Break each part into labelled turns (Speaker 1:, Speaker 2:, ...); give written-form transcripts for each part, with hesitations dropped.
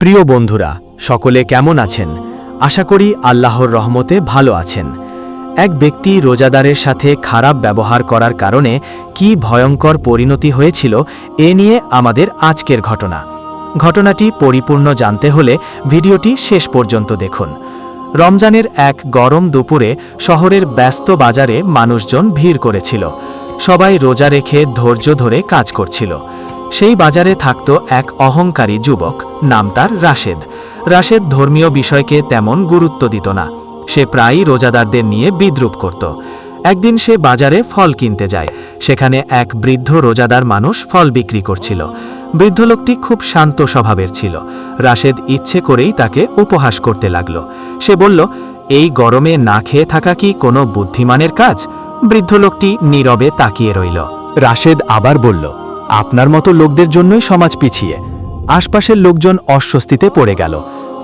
Speaker 1: প্রিয় বন্ধুরা, সকলে কেমন আছেন? আশা করি আল্লাহর রহমতে ভালো আছেন। এক ব্যক্তি রোজাদারের সাথে খারাপ ব্যবহার করার কারণে কি ভয়ঙ্কর পরিণতি হয়েছিল এ নিয়ে আমাদের আজকের ঘটনাটি পরিপূর্ণ জানতে হলে ভিডিওটি শেষ পর্যন্ত দেখুন। রমজানের এক গরম দুপুরে শহরের ব্যস্ত বাজারে মানুষজন ভিড় করেছিল। সবাই রোজা রেখে ধৈর্য ধরে কাজ করছিল। সেই বাজারে থাকত এক অহংকারী যুবক, নাম তার রাশেদ। রাশেদ ধর্মীয় বিষয়কে তেমন গুরুত্ব দিত না। সে প্রায়ই রোজাদারদের নিয়ে বিদ্রূপ করত। একদিন সে বাজারে ফল কিনতে যায়। সেখানে এক বৃদ্ধ রোজাদার মানুষ ফল বিক্রি করছিল। বৃদ্ধ লোকটি খুব শান্ত স্বভাবের ছিল। রাশেদ ইচ্ছে করেই তাকে উপহাস করতে লাগল। সে বলল, এই গরমে না খেয়ে থাকা কি কোনো বুদ্ধিমানের কাজ? বৃদ্ধ লোকটি নীরবে তাকিয়ে রইল।
Speaker 2: রাশেদ আবার বলল, আপনার মতো লোকদের জন্যই সমাজ পিছিয়ে। আশপাশের লোকজন অস্বস্তিতে পড়ে গেল।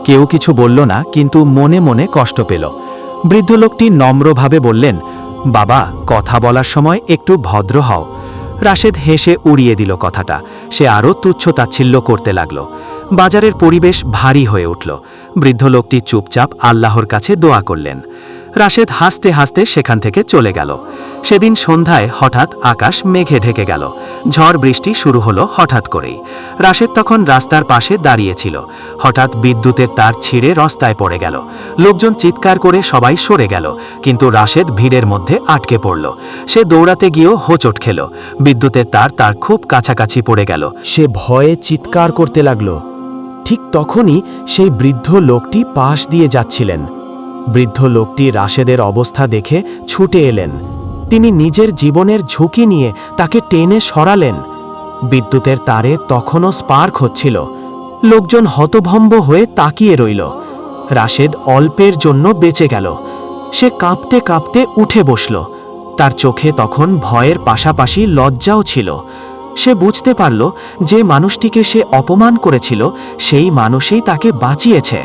Speaker 2: কেউ কিছু বলল না, কিন্তু মনে মনে কষ্ট পেল। বৃদ্ধ লোকটি নম্রভাবে বললেন, বাবা, কথা বলার সময় একটু ভদ্র হও। রাশেদ হেসে উড়িয়ে দিল কথাটা। সে আরও তুচ্ছ-তাচ্ছিল্য করতে লাগল। বাজারের পরিবেশ ভারী হয়ে উঠল। বৃদ্ধ লোকটি চুপচাপ আল্লাহর কাছে দোয়া করলেন। রাশেদ হাসতে হাসতে সেখান থেকে চলে গেল। সেদিন সন্ধ্যায় হঠাৎ আকাশ মেঘে ঢেকে গেল। ঝড় বৃষ্টি শুরু হলো হঠাৎ করেই। রাশেদ তখন রাস্তার পাশে দাঁড়িয়েছিল। হঠাৎ বিদ্যুতের তার ছিঁড়ে রাস্তায় পড়ে গেল। লোকজন চিৎকার করে সবাই সরে গেল, কিন্তু রাশেদ ভিড়ের মধ্যে আটকে পড়ল। সে দৌড়াতে গিয়েও হোঁচট খেল। বিদ্যুতের তার তার খুব কাছাকাছি পড়ে গেল।
Speaker 1: সে ভয়ে চিৎকার করতে লাগল। ঠিক তখনই সেই বৃদ্ধ লোকটি পাশ দিয়ে যাচ্ছিলেন। বৃদ্ধ লোকটি রাশেদের অবস্থা দেখে ছুটে এলেন। তিনি নিজের জীবনের ঝুঁকি নিয়ে তাকে টেনে সরালেন। বিদ্যুতের তারে তখনও স্পার্ক হচ্ছিল। লোকজন হতভম্ব হয়ে তাকিয়ে রইল। রাশেদ অল্পের জন্য বেঁচে গেল। সে কাঁপতে কাঁপতে উঠে বসল। তার চোখে তখন ভয়ের পাশাপাশি লজ্জাও ছিল। সে বুঝতে পারল যে মানুষটিকে সে অপমান করেছিল সেই মানুষই তাকে বাঁচিয়েছে।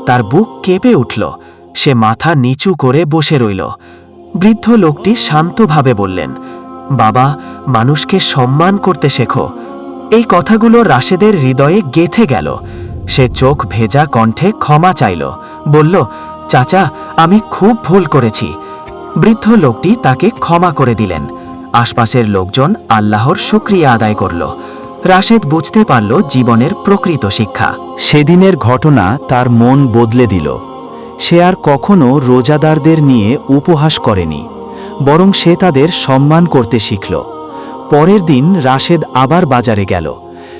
Speaker 1: তার বুক কেঁপে উঠল। সে মাথা নিচু করে বসে রইল। বৃদ্ধ লোকটি শান্তভাবে বললেন, বাবা, মানুষকে সম্মান করতে শেখো। এই কথাগুলো রাশেদের হৃদয়ে গেঁথে গেল। সে চোখ ভেজা কণ্ঠে ক্ষমা চাইল। বলল, চাচা, আমি খুব ভুল করেছি। বৃদ্ধ লোকটি তাকে ক্ষমা করে দিলেন। আশপাশের লোকজন আল্লাহর শুকরিয়া আদায় করল। রাশেদ বুঝতে পারল জীবনের প্রকৃত শিক্ষা।
Speaker 2: সেদিনের ঘটনা তার মন বদলে দিল। সে আর কখনো রোজাদারদের নিয়ে উপহাস করেনি, বরং সে তাদের সম্মান করতে শিখল। পরের দিন রাশেদ আবার বাজারে গেল।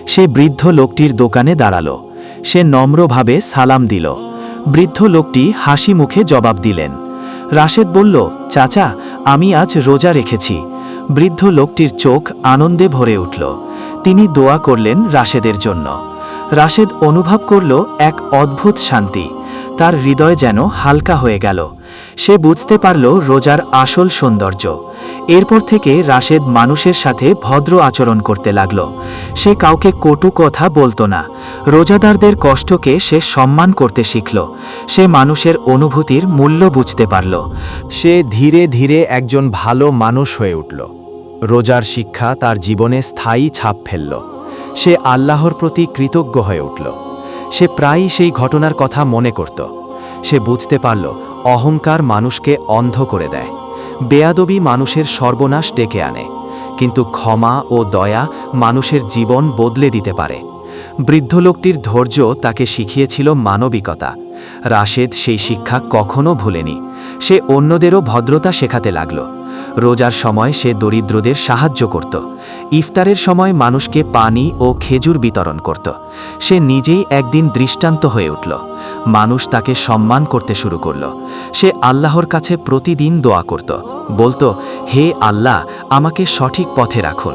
Speaker 2: সে বৃদ্ধ লোকটির দোকানে দাঁড়াল। সে নম্রভাবে সালাম দিল। বৃদ্ধ লোকটি হাসি মুখে জবাব দিলেন। রাশেদ বলল, চাচা, আমি আজ রোজা রেখেছি। বৃদ্ধ লোকটির চোখ আনন্দে ভরে উঠল। তিনি দোয়া করলেন রাশেদের জন্য। রাশেদ অনুভব করল এক অদ্ভুত শান্তি। তার হৃদয় যেন হালকা হয়ে গেল। সে বুঝতে পারল রোজার আসল সৌন্দর্য। এরপর থেকে রাশেদ মানুষের সাথে ভদ্র আচরণ করতে লাগল। সে কাউকে কটু কথা বলতো না। রোজাদারদের কষ্টকে সে সম্মান করতে শিখল। সে মানুষের অনুভূতির মূল্য বুঝতে পারল। সে ধীরে ধীরে একজন ভালো মানুষ হয়ে উঠল। রোজার শিক্ষা তার জীবনে স্থায়ী ছাপ ফেলল। সে আল্লাহর প্রতি কৃতজ্ঞ হয়ে উঠল। সে প্রায়ই সেই ঘটনার কথা মনে করত। সে বুঝতে পারল অহংকার মানুষকে অন্ধ করে দেয়। বেয়াদবি মানুষের সর্বনাশ ডেকে আনে, কিন্তু ক্ষমা ও দয়া মানুষের জীবন বদলে দিতে পারে। বৃদ্ধ লোকটির ধৈর্য তাকে শিখিয়েছিল মানবিকতা। রাশেদ সেই শিক্ষা কখনো ভুলেনি। সে অন্যদেরও ভদ্রতা শেখাতে লাগল। রোজার সময় সে দরিদ্রদের সাহায্য করত। ইফতারের সময় মানুষকে পানি ও খেজুর বিতরণ করত। সে নিজেই একদিন দৃষ্টান্ত হয়ে উঠল। মানুষ তাকে সম্মান করতে শুরু করল। সে আল্লাহর কাছে প্রতিদিন দোয়া করত, বলতো, হে আল্লাহ, আমাকে সঠিক পথে রাখুন।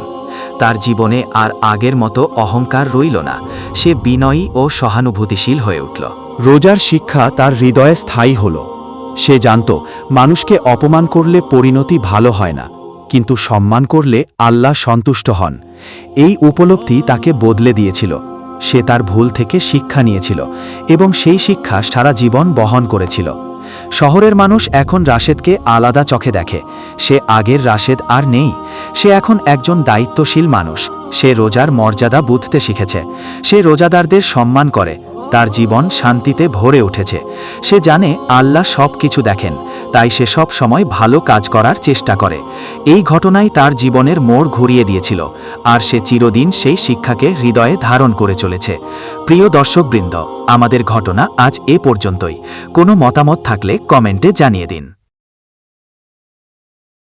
Speaker 2: তার জীবনে আর আগের মতো অহংকার রইল না। সে বিনয়ী ও সহানুভূতিশীল হয়ে উঠল। রোজার শিক্ষা তার হৃদয়ে স্থায়ী হল। সে জানত মানুষকে অপমান করলে পরিণতি ভালো হয় না, কিন্তু সম্মান করলে আল্লাহ সন্তুষ্ট হন। এই উপলব্ধি তাকে বদলে দিয়েছিল। সে তার ভুল থেকে শিক্ষা নিয়েছিল এবং সেই শিক্ষা সারা জীবন বহন করেছিল। শহরের মানুষ এখন রাশেদকে আলাদা চোখে দেখে। সে আগের রাশেদ আর নেই। সে এখন একজন দায়িত্বশীল মানুষ। সে রোজার মর্যাদা বুঝতে শিখেছে। সে রোজাদারদের সম্মান করে, তার জীবন শান্তিতে ভরে উঠেছে। সে জানে আল্লাহ সব কিছু দেখেন, তাই সে সব সময় ভালো কাজ করার চেষ্টা করে। এই ঘটনাই তার জীবনের মোড় ঘুরিয়ে দিয়েছিল, আর সে চিরদিন সেই শিক্ষাকে হৃদয়ে ধারণ করে চলেছে। প্রিয় দর্শকবৃন্দ, আমাদের ঘটনা আজ এ পর্যন্তই। কোনো মতামত থাকলে কমেন্টে জানিয়ে দিন।